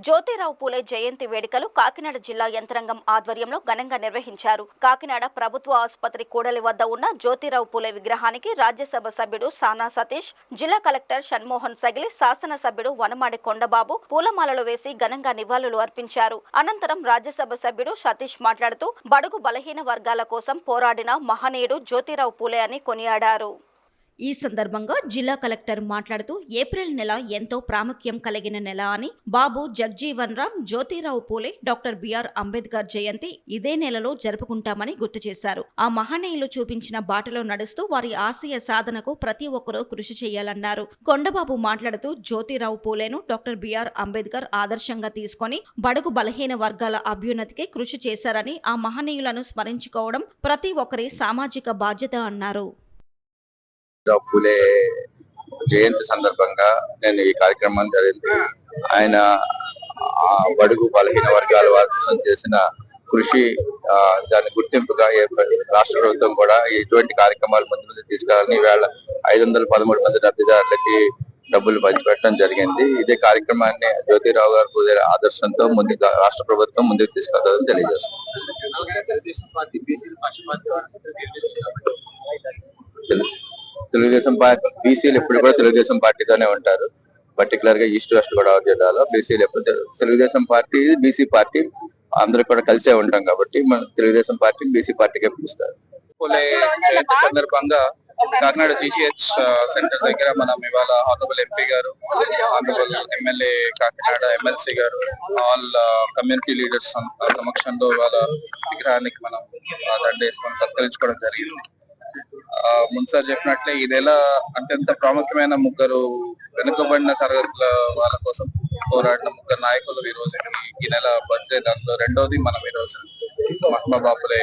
జ్యోతిరావు పూలే జయంతి వేడుకలు కాకినాడ జిల్లా యంత్రాంగం ఆధ్వర్యంలో ఘనంగా నిర్వహించారు. కాకినాడ ప్రభుత్వ ఆసుపత్రి కూడలి వద్ద ఉన్న జ్యోతిరావు పూలే విగ్రహానికి రాజ్యసభ సభ్యుడు సానా సతీష్, జిల్లా కలెక్టర్ షణ్మోహన్ సగిలి, శాసన సభ్యుడు వనమాడి కొండబాబు పూలమాలలు వేసి ఘనంగా నివాళులు అర్పించారు. అనంతరం రాజ్యసభ సభ్యుడు సతీష్ మాట్లాడుతూ బడుగు బలహీన వర్గాల కోసం పోరాడిన మహనీయుడు జ్యోతిరావు పూలే అని కొనియాడారు. ఈ సందర్భంగా జిల్లా కలెక్టర్ మాట్లాడుతూ ఏప్రిల్ నెల ఎంతో ప్రాముఖ్యం కలిగిన నెల అని, బాబు జగ్జీవన్ రామ్, జ్యోతిరావు పూలే, డాక్టర్ బిఆర్ అంబేద్కర్ జయంతి ఇదే నెలలో జరుపుకుంటామని గుర్తు చేశారు. ఆ మహనీయులు చూపించిన బాటలో నడుస్తూ వారి ఆశయ సాధనకు ప్రతి ఒక్కరూ కృషి చేయాలన్నారు. కొండబాబు మాట్లాడుతూ జ్యోతిరావు పూలేను డాక్టర్ బిఆర్ అంబేద్కర్ ఆదర్శంగా తీసుకొని బడుగు బలహీన వర్గాల అభ్యున్నతికి కృషి చేశారని, ఆ మహనీయులను స్మరించుకోవడం ప్రతి ఒక్కరి సామాజిక బాధ్యత అన్నారు. పూలే జయంతి సందర్భంగా నేను ఈ కార్యక్రమం జరిగింది. ఆయన బడుగు బలహీన వర్గాల వారి కోసం చేసిన కృషి, దాని గుర్తింపుగా రాష్ట్ర ప్రభుత్వం కూడా ఇటువంటి కార్యక్రమాలు ముందు తీసుకెళ్ళాలని ఈవేళ 513 మంది లబ్ధిదారులకి డబ్బులు పంచిపెట్టడం జరిగింది. ఇదే కార్యక్రమాన్ని జ్యోతిరావు గారు పూలే ఆదర్శంతో ముందుకు రాష్ట్ర ప్రభుత్వం ముందుకు తీసుకెళ్తారని తెలియజేస్తుంది. తెలుగుదేశం పార్టీ బీసీలు ఎప్పుడు కూడా తెలుగుదేశం పార్టీతోనే ఉంటారు. పర్టికులర్ గా ఈస్ట్ వెస్ట్ గోదావరి జిల్లాలో బీసీలు ఎప్పుడు తెలుగుదేశం పార్టీ, బీసీ పార్టీ అందరూ కూడా కలిసే ఉంటాం కాబట్టి మన తెలుగుదేశం పార్టీ బీసీ పార్టీకే పిలుస్తారు. పూలే జయంతి సందర్భంగా కాకినాడ జీజీహెచ్ సెంటర్ దగ్గర మనం ఇవాళ హానరబుల్ ఎంపీ గారు, హానరబుల్ ఎమ్మెల్యే కాకినాడ ఎమ్మెల్సీ గారు, ఆల్ కమ్యూనిటీ లీడర్స్ సమక్షంలో ఇవాళ విగ్రహానికి మనం దండేసి సత్కరించుకోవడం జరిగింది. ముందుసారి చెప్పినట్లే ఈ నెల అత్యంత ప్రాముఖ్యమైన ముగ్గురు వెనుకబడిన తరగతుల వాళ్ళ కోసం పోరాడిన ముగ్గురు నాయకులు ఈ రోజు ఈ నెల బర్త్డే. దాంట్లో రెండోది మనం ఈ రోజు మహాత్మా బాపులే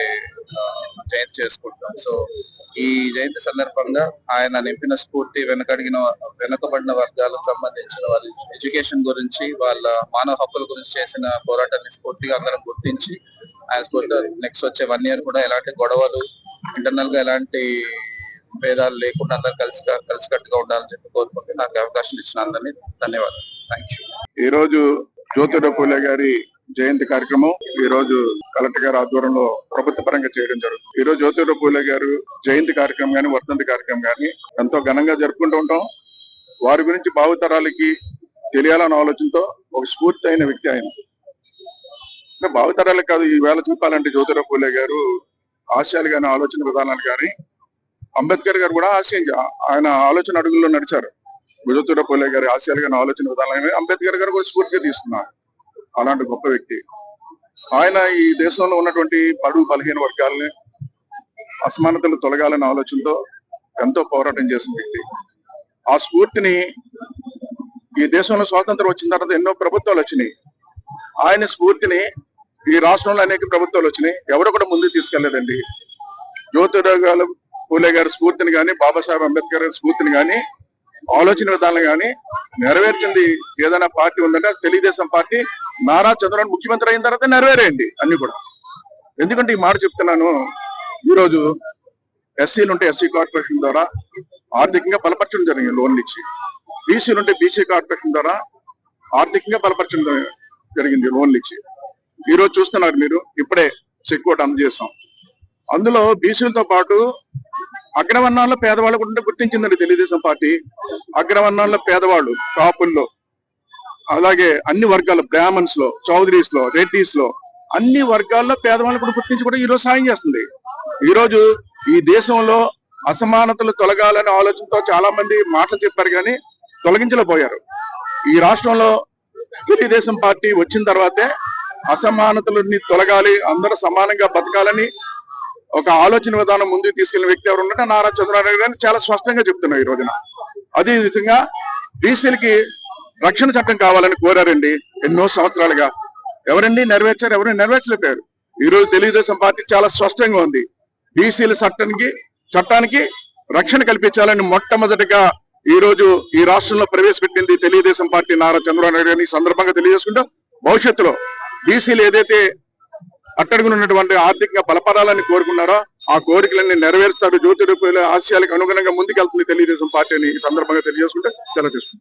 జయంతి చేసుకుంటాం. సో ఈ జయంతి సందర్భంగా ఆయన నింపిన స్ఫూర్తి వెనుకబడిన వర్గాలకు సంబంధించిన వాళ్ళ ఎడ్యుకేషన్ గురించి, వాళ్ళ మానవ హక్కుల గురించి చేసిన పోరాటాన్ని స్ఫూర్తిగా అందరం గుర్తించి ఆయన స్ఫూర్తి నెక్స్ట్ వచ్చే 1 year కూడా ఎలాంటి గొడవలు, ఇంటర్నల్ గా ఎలాంటి భేదాలు లేకుండా అందరూ కలిసికట్టుగా ఉండాలని చెప్పి కోరుకుంటే నాకు అవకాశం ఇచ్చిన అందరినీ ధన్యవాదాలు. Thank you. ఈ రోజు జ్యోతిరావు పూలే గారి జయంతి కార్యక్రమం ఈ రోజు కలెక్టర్ గారి ఆధ్వర్యంలో ప్రభుత్వ పరంగా చేయడం జరుగుతుంది. ఈ రోజు జ్యోతిరావు పూలే గారు జయంతి కార్యక్రమం గాని, వర్ధంతి కార్యక్రమం గాని ఎంతో ఘనంగా జరుపుకుంటూ ఉంటాం. వారి గురించి భావితరాలకి తెలియాలన్న ఆలోచనతో ఒక స్ఫూర్తి అయిన వ్యక్తి ఆయన. భావితరాలకు కాదు, ఈ వేళ చెప్పాలంటే జ్యోతిరావు పూలే గారు ఆశయాలు గాని, ఆలోచన విధానాలు గాని, అంబేద్కర్ గారు కూడా ఆయన ఆలోచన అడుగుల్లో నడిచారు. జ్యోతిరావు పూలే గారి ఆశయాలు గాని, ఆలోచన విధానాలు అంబేద్కర్ గారు కూడా స్ఫూర్తిగా తీసుకున్నారు. అలాంటి గొప్ప వ్యక్తి ఆయన. ఈ దేశంలో ఉన్నటువంటి బడుగు బలహీన వర్గాలని, అసమానతలు తొలగాలనే ఆలోచనతో ఎంతో పోరాటం చేసిన వ్యక్తి. ఆ స్ఫూర్తిని ఈ దేశంలో స్వాతంత్రం వచ్చిన తర్వాత ఎన్నో ప్రభుత్వాలు వచ్చినాయి. ఆయన స్ఫూర్తిని ఈ రాష్ట్రంలో అనేక ప్రభుత్వాలు వచ్చినాయి, ఎవరు కూడా ముందుకు తీసుకెళ్లేదండి. జ్యోతిరావు పూలే గారి స్ఫూర్తిని గాని, బాబాసాహెబ్ అంబేద్కర్ గారి స్ఫూర్తిని గాని, ఆలోచన విధానం గాని నెరవేర్చింది ఏదైనా పార్టీ ఉందంటే తెలుగుదేశం పార్టీ. నారా చంద్రబాబు ముఖ్యమంత్రి అయిన తర్వాత నెరవేరేయండి అన్ని కూడా. ఎందుకంటే ఈ మాట చెప్తున్నాను, ఈరోజు ఎస్సీలు ఉంటే ఎస్సీ కార్పొరేషన్ ద్వారా ఆర్థికంగా బలపరచడం జరిగింది, లోన్లు ఇచ్చి. బీసీలు ఉంటే బీసీ కార్పొరేషన్ ద్వారా ఆర్థికంగా బలపరచడం జరిగింది, లోన్లు ఇచ్చి. ఈ రోజు చూస్తున్నారు మీరు, ఇప్పుడే చెక్ కోట్ అందజేస్తాం. అందులో బీసీలతో పాటు అగ్రవర్ణాల్లో పేదవాళ్ళు కూడా గుర్తించిందండి తెలుగుదేశం పార్టీ. అగ్రవర్ణాల్లో పేదవాళ్ళు, కాపుల్లో, అలాగే అన్ని వర్గాల్లో, బ్రాహ్మణ్స్ లో, చౌదరీస్ లో, రెడ్డిస్ లో, అన్ని వర్గాల్లో పేదవాళ్ళు కూడా గుర్తించి కూడా ఈరోజు సాయం చేస్తుంది. ఈ రోజు ఈ దేశంలో అసమానతలు తొలగాలనే ఆలోచనతో చాలా మంది మాటలు చెప్పారు కానీ తొలగించలేకపోయారు. ఈ రాష్ట్రంలో తెలుగుదేశం పార్టీ వచ్చిన తర్వాతే అసమానతలన్నీ తొలగాలి, అందరూ సమానంగా బతకాలని ఒక ఆలోచన విధానం ముందుకు తీసుకెళ్లిన వ్యక్తి ఎవరు ఉన్నట్టు నారా చంద్రబాబు నాయుడు గారిని చాలా స్పష్టంగా చెప్తున్నారు ఈ రోజున. అదే విధంగా బీసీలకి రక్షణ చట్టం కావాలని కోరారండి ఎన్నో సంవత్సరాలుగా. ఎవరండి నెరవేర్చారు? ఎవరు నెరవేర్చలేపారు. ఈ రోజు తెలుగుదేశం పార్టీ చాలా స్పష్టంగా ఉంది, బీసీల చట్టానికి రక్షణ కల్పించాలని మొట్టమొదటిగా ఈ రోజు ఈ రాష్ట్రంలో ప్రవేశపెట్టింది తెలుగుదేశం పార్టీ, నారా చంద్రబాబు నాయుడు గారిని సందర్భంగా తెలియజేసుకుంటూ భవిష్యత్తులో బీసీలు ఏదైతే అట్టడుగునున్నటువంటి ఆర్థికంగా బలపడాలని కోరుకున్నారో ఆ కోరికలన్నీ నెరవేరుస్తారు. జ్యోతిరావు పూలే ఆశయాలకు అనుగుణంగా ముందుకెళ్తుంది తెలుగుదేశం పార్టీని ఈ సందర్భంగా తెలియజేసుకుంటే సెలవు తీసుకుంటాం.